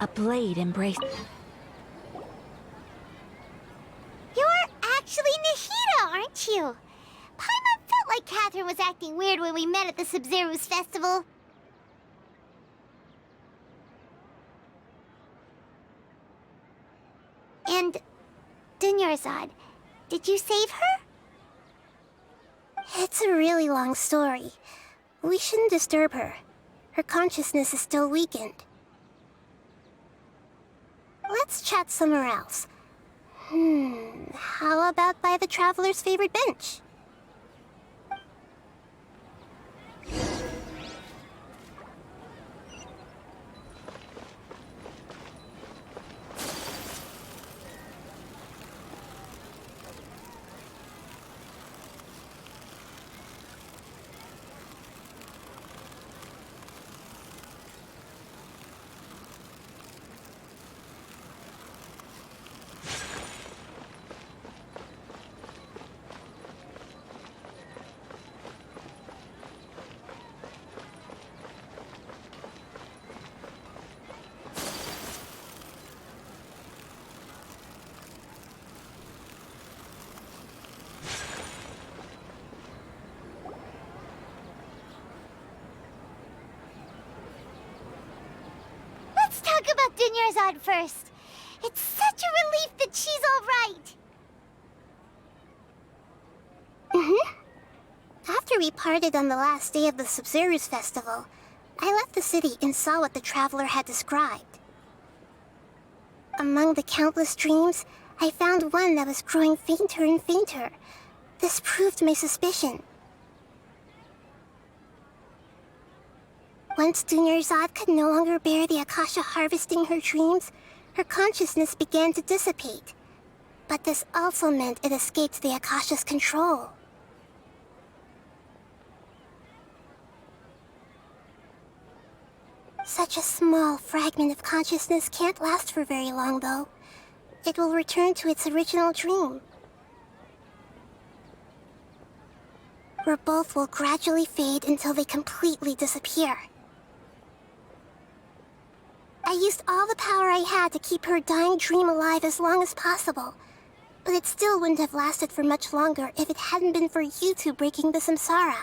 A blade embraced. You're actually Nahida, aren't you? Paimon felt like Catherine was acting weird when we met at the Sub-Zero's festival. And Dunyarzad, did you save her? It's a really long story. We shouldn't disturb her. Her consciousness is still weakened. Let's chat somewhere else. How about by the Traveler's favorite bench? Let's talk about Dunyarzad first. It's such a relief that she's all right. After we parted on the last day of the Sub-Zero's festival, I left the city and saw what the Traveler had described. Among the countless dreams, I found one that was growing fainter and fainter. This proved my suspicion. Once Dunyarzad could no longer bear the Akasha harvesting her dreams, her consciousness began to dissipate. But this also meant it escaped the Akasha's control. Such a small fragment of consciousness can't last for very long, though. It will return to its original dream, where both will gradually fade until they completely disappear. I used all the power I had to keep her dying dream alive as long as possible, but it still wouldn't have lasted for much longer if it hadn't been for you two breaking the samsara.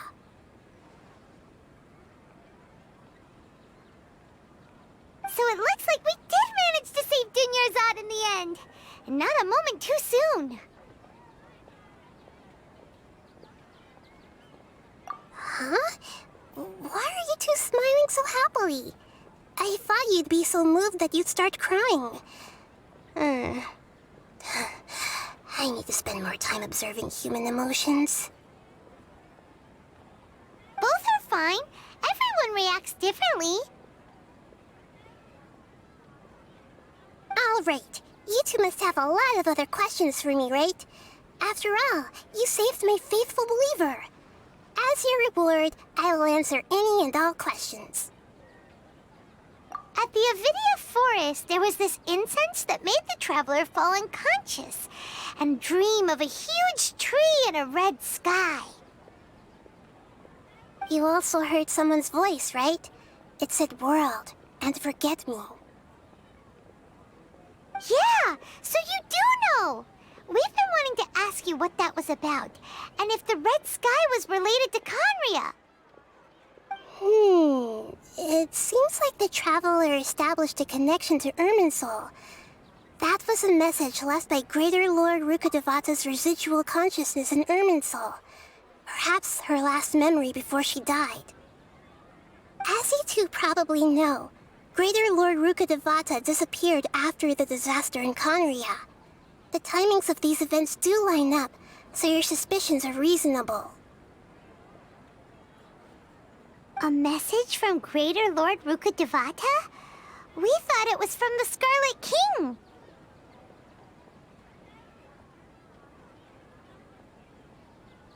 So it looks like we did manage to save Dunyarzad in the end, and not a moment too soon. Huh? Why are you two smiling so happily? I thought you'd be so moved that you'd start crying. I need to spend more time observing human emotions. Both are fine. Everyone reacts differently. All right. You two must have a lot of other questions for me, right? After all, you saved my faithful believer. As your reward, I will answer any and all questions. At the Avidia Forest, there was this incense that made the Traveler fall unconscious and dream of a huge tree and a red sky. You also heard someone's voice, right? It said world and forget me. Yeah, so you do know! We've been wanting to ask you what that was about, and if the red sky was related to Khaenri'ah. It seems like the Traveler established a connection to Irminsul. That was a message left by Greater Lord Rukkhadevata's residual consciousness in Irminsul. Perhaps her last memory before she died. As you two probably know, Greater Lord Rukkhadevata disappeared after the disaster in Khaenri'ah. The timings of these events do line up, so your suspicions are reasonable. A message from Greater Lord Rukkhadevata? We thought it was from the Scarlet King.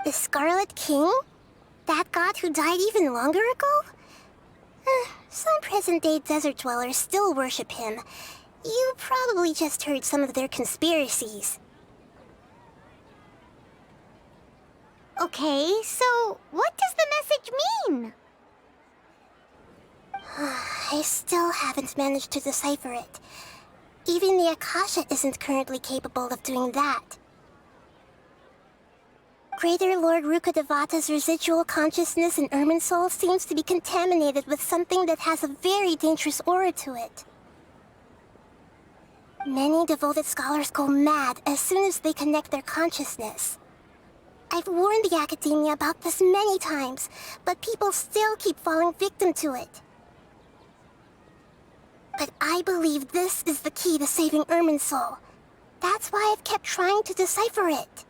The Scarlet King? That god who died even longer ago? Some present-day desert dwellers still worship him. You probably just heard some of their conspiracies. Okay, so what does the message mean? I still haven't managed to decipher it. Even the Akasha isn't currently capable of doing that. Greater Lord Rukkhadevata's residual consciousness in Irminsul seems to be contaminated with something that has a very dangerous aura to it. Many devoted scholars go mad as soon as they connect their consciousness. I've warned the Academia about this many times, but people still keep falling victim to it. But I believe this is the key to saving Irminsul. That's why I've kept trying to decipher it.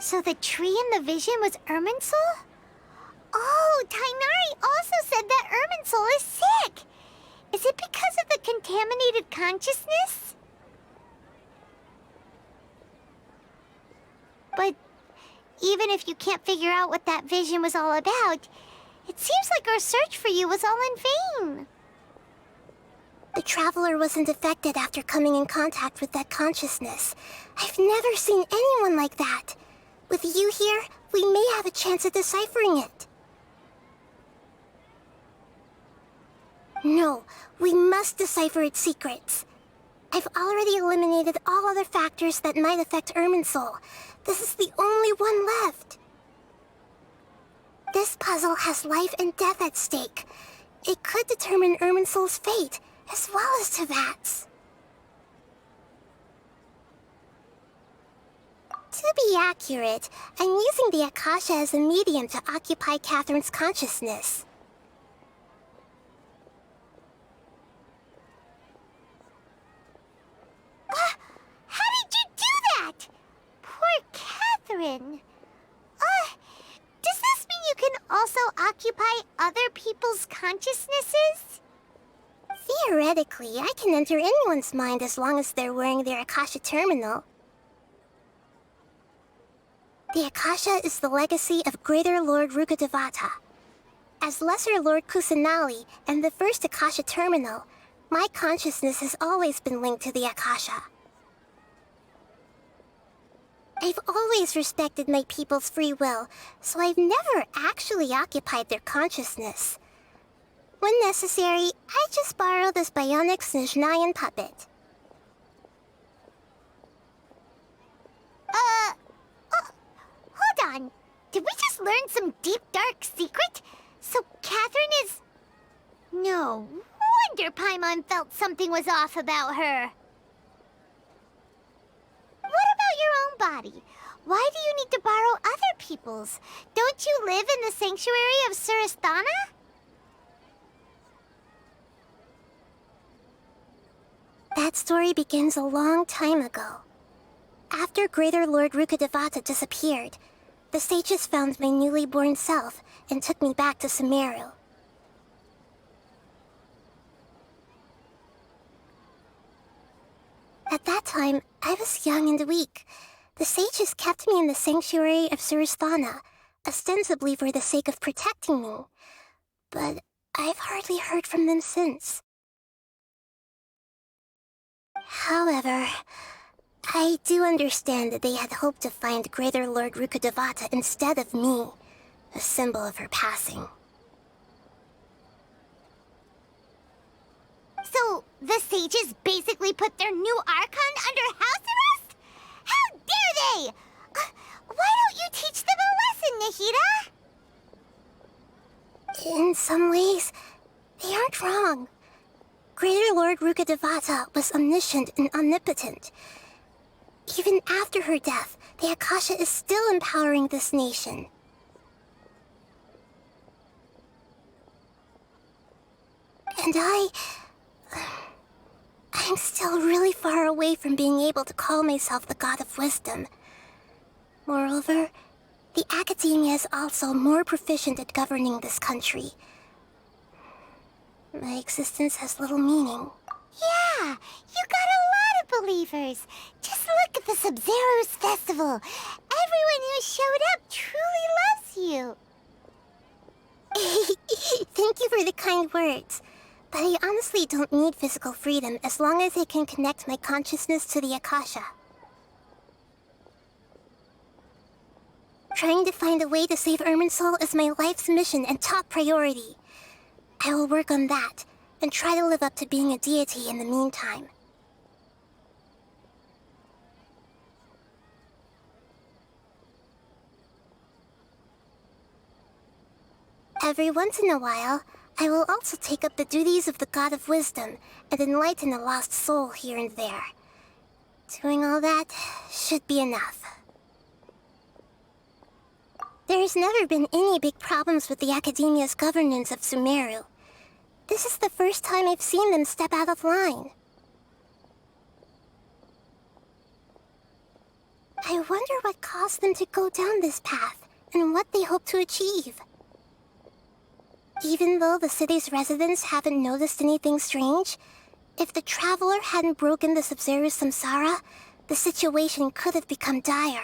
So the tree in the vision was Irminsul? Oh, Tainari also said that Irminsul is sick! Is it because of the contaminated consciousness? But even if you can't figure out what that vision was all about, it seems like our search for you was all in vain. The Traveler wasn't affected after coming in contact with that consciousness. I've never seen anyone like that. With you here, we may have a chance at deciphering it. No, we must decipher its secrets. I've already eliminated all other factors that might affect Irminsul. This is the only one left. This puzzle has life and death at stake. It could determine Irminsul's fate, as well as Tevat's. To be accurate, I'm using the Akasha as a medium to occupy Catherine's consciousness. How did you do that? Poor Catherine. Does this mean you can also occupy other people's consciousnesses? Theoretically, I can enter anyone's mind as long as they're wearing their Akasha terminal. The Akasha is the legacy of Greater Lord Rukkhadevata. As Lesser Lord Kusanali and the first Akasha terminal, my consciousness has always been linked to the Akasha. I've always respected my people's free will, so I've never actually occupied their consciousness. When necessary, I just borrow this bionic Snezhnayan puppet. Hold on. Did we just learn some deep, dark secret? So Catherine is... No wonder Paimon felt something was off about her. What about your own body? Why do you need to borrow other people's? Don't you live in the sanctuary of Surasthana? That story begins a long time ago. After Greater Lord Rukkhadevata disappeared, the sages found my newly born self and took me back to Sumeru. At that time, I was young and weak. The sages kept me in the sanctuary of Surasthana, ostensibly for the sake of protecting me. But I've hardly heard from them since. However, I do understand that they had hoped to find Greater Lord Rukkhadevata instead of me, a symbol of her passing. So, the sages basically put their new Archon under house arrest? How dare they! Why don't you teach them a lesson, Nahida? In some ways, they aren't wrong. Greater Lord Rukkhadevata was omniscient and omnipotent. Even after her death, the Akasha is still empowering this nation. And I'm still really far away from being able to call myself the God of Wisdom. Moreover, the Academia is also more proficient at governing this country. My existence has little meaning. Yeah, you got a lot of believers. Just look at the Sub-Zero's festival. Everyone who showed up truly loves you. Thank you for the kind words. But I honestly don't need physical freedom as long as I can connect my consciousness to the Akasha. Trying to find a way to save Irminsul is my life's mission and top priority. I will work on that, and try to live up to being a deity in the meantime. Every once in a while, I will also take up the duties of the God of Wisdom and enlighten a lost soul here and there. Doing all that should be enough. There's never been any big problems with the Academia's governance of Sumeru. This is the first time I've seen them step out of line. I wonder what caused them to go down this path, and what they hope to achieve. Even though the city's residents haven't noticed anything strange, if the Traveler hadn't broken the Sub-Zero's samsara, the situation could have become dire.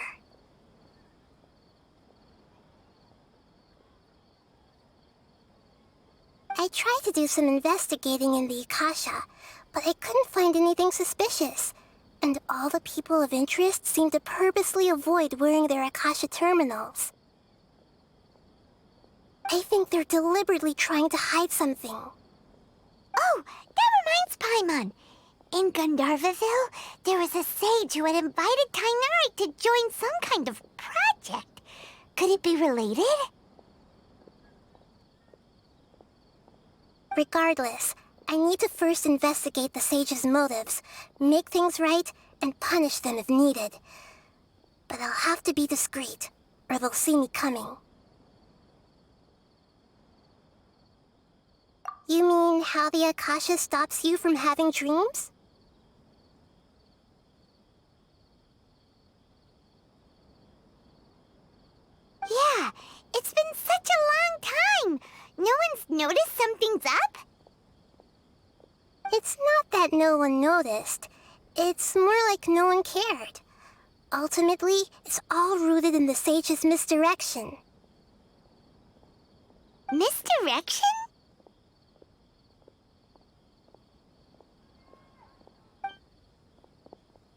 I tried to do some investigating in the Akasha, but I couldn't find anything suspicious, and all the people of interest seemed to purposely avoid wearing their Akasha terminals. I think they're deliberately trying to hide something. Oh, that reminds Paimon. In Gandharvaville, there was a sage who had invited Tainari to join some kind of project. Could it be related? Regardless, I need to first investigate the sage's motives, make things right, and punish them if needed. But I'll have to be discreet, or they'll see me coming. You mean how the Akasha stops you from having dreams? Yeah, it's been such a long time. No one's noticed something's up? It's not that no one noticed. It's more like no one cared. Ultimately, it's all rooted in the sage's misdirection. Misdirection?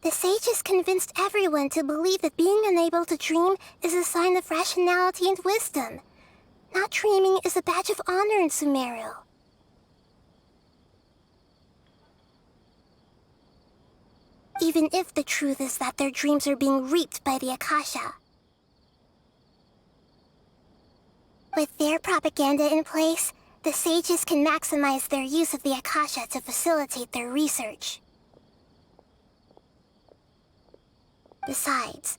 The sage has convinced everyone to believe that being unable to dream is a sign of rationality and wisdom. Not dreaming is a badge of honor in Sumeru. Even if the truth is that their dreams are being reaped by the Akasha. With their propaganda in place, the sages can maximize their use of the Akasha to facilitate their research. Besides,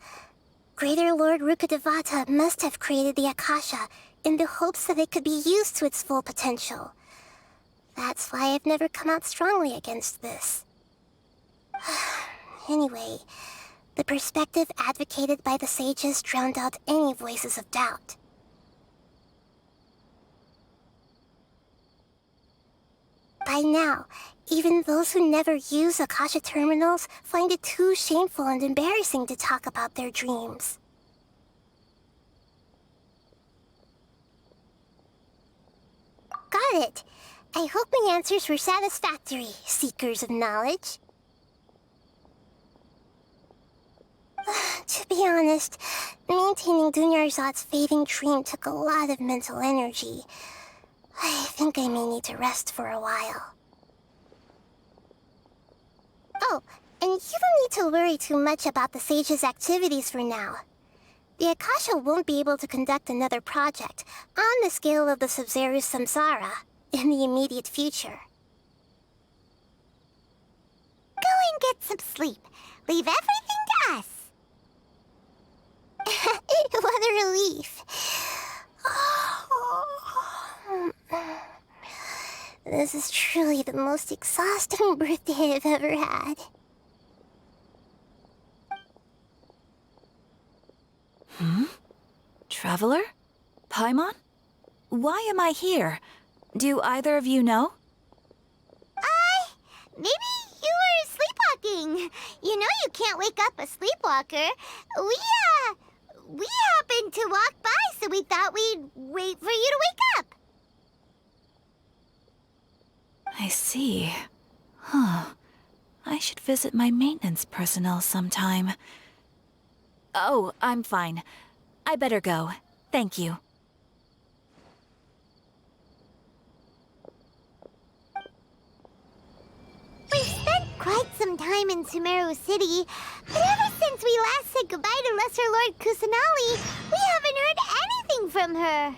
Greater Lord Rukkhadevata must have created the Akasha in the hopes that it could be used to its full potential. That's why I've never come out strongly against this. Anyway, the perspective advocated by the sages drowned out any voices of doubt. By now, even those who never use Akasha terminals find it too shameful and embarrassing to talk about their dreams. Got it. I hope my answers were satisfactory, seekers of knowledge. To be honest, maintaining Dunyarzad's fading dream took a lot of mental energy. I think I may need to rest for a while. Oh, and you don't need to worry too much about the sage's activities for now. The Akasha won't be able to conduct another project on the scale of the Sub-Zero's samsara in the immediate future. Go and get some sleep. Leave everything to us. What a relief. This is truly the most exhausting birthday I've ever had. Traveler? Paimon? Why am I here? Do either of you know? Maybe you were sleepwalking. You know you can't wake up a sleepwalker. We happened to walk by, so we thought we'd wait for you to wake up. I see. Huh. I should visit my maintenance personnel sometime. Oh, I'm fine. I better go. Thank you. We've spent quite some time in Sumeru City, but ever since we last said goodbye to Lesser Lord Kusanali, we haven't heard anything from her.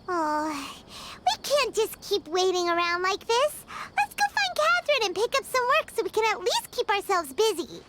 Oh, we can't just keep waiting around like this. Let's go find Catherine and pick up some work so we can at least keep ourselves busy.